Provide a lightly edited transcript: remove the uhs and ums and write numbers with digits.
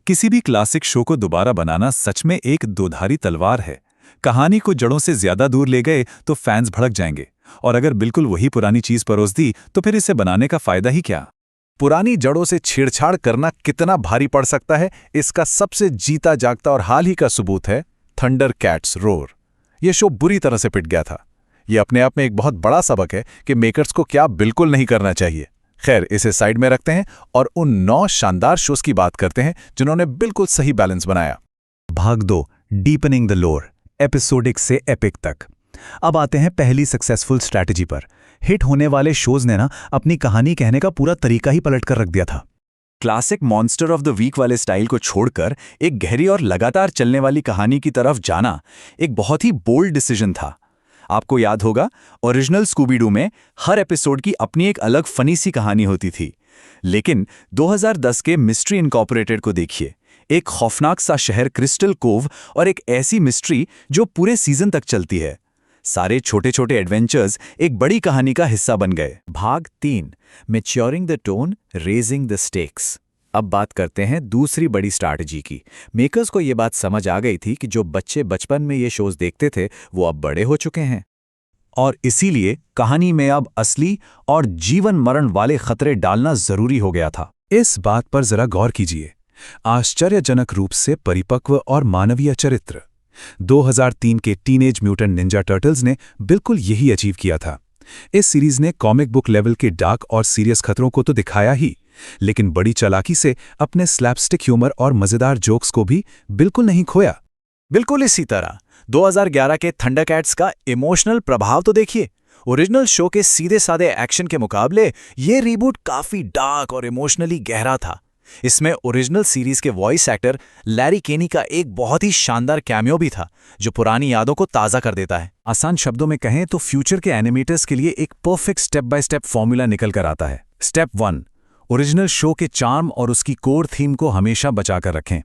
किसी भी classic show को दोबारा बनाना सच में एक दोधारी तलवार है। कहानी को जड़ों से ज्यादा दूर ले गए तो फैंस भड़क जाएंगे, और अगर बिल्कुल वही पुरानी चीज परोस दी तो फिर इसे बनाने का फायदा ही क्या। पुरानी जड़ों से छेड़छाड़ करना कितना भारी पड़ सकता है, इसका सबसे जीता जागता और हाल ही का सबूत है थंडरकैट्स रोर। यह शो बुरी तरह से पिट गया था। यह अपने आप में एक बहुत बड़ा सबक है कि मेकर्स को क्या बिल्कुल नहीं करना चाहिए। खैर, इसे साइड में रखते हैं और उन 9 शानदार शोज की बात करते हैं जिन्होंने बिल्कुल सही बैलेंस बनाया। भाग 2, डीपनिंग द लोर, एपिसोडिक से एपिक तक। अब आते हैं पहली सक्सेसफुल स्ट्रैटेजी पर। हिट होने वाले शोज ने अपनी कहानी कहने का पूरा तरीका ही पलट कर रख दिया था। Classic monster of the week वाले स्टाइल को छोड़कर एक गहरी और लगातार चलने वाली कहानी की तरफ जाना एक बहुत ही बोल्ड डिसीजन था। आपको याद होगा, ओरिजिनल स्कूबी डू में हर एपिसोड की अपनी एक अलग फनी सी कहानी होती थी। लेकिन 2010 के मिस्ट्री इनकॉर्पोरेटेड को देखिए। एक खौफनाक सा शहर क्रिस्टल कोव और एक ऐसी मिस्ट्री जो पूरे सीजन तक चलती है। सारे छोटे छोटे एडवेंचर्स एक बड़ी कहानी का हिस्सा बन गए। भाग 3, maturing the tone, raising the stakes. अब बात करते हैं दूसरी बड़ी स्ट्रैटेजी की। मेकर्स को ये बात समझ आ गई थी कि जो बच्चे बचपन में ये शोज देखते थे वो अब बड़े हो चुके हैं, और इसीलिए कहानी में अब असली और जीवन मरण वाले खतरे डालना जरूरी हो गया था। इस बात पर जरा गौर कीजिए। आश्चर्यजनक रूप से परिपक्व और मानवीय चरित्र। 2003 के टीनेज म्यूटेंट निंजा टर्टल्स ने बिल्कुल यही अचीव किया था। इस सीरीज ने कॉमिक बुक लेवल के डार्क और सीरियस खतरों को तो दिखाया ही, लेकिन बड़ी चालाकी से अपने स्लैपस्टिक ह्यूमर और मजेदार जोक्स को भी बिल्कुल नहीं खोया। बिल्कुल इसी तरह 2011 के थंडरकैट्स का इमोशनल प्रभाव तो देखिए। ओरिजिनल शो के सीधे साधे एक्शन के मुकाबले ये रीबूट काफी डार्क और इमोशनली गहरा था। इसमें ओरिजिनल सीरीज के वॉइस एक्टर लैरी केनी का एक बहुत ही शानदार कैमियो भी था, जो पुरानी यादों को ताज़ा कर देता है। आसान शब्दों में कहें तो फ्यूचर के एनिमेटर्स के लिए एक perfect step by step formula निकल कर आता है। स्टेप 1, ओरिजिनल शो के चार्म और उसकी कोर थीम को हमेशा बचा कर रखें।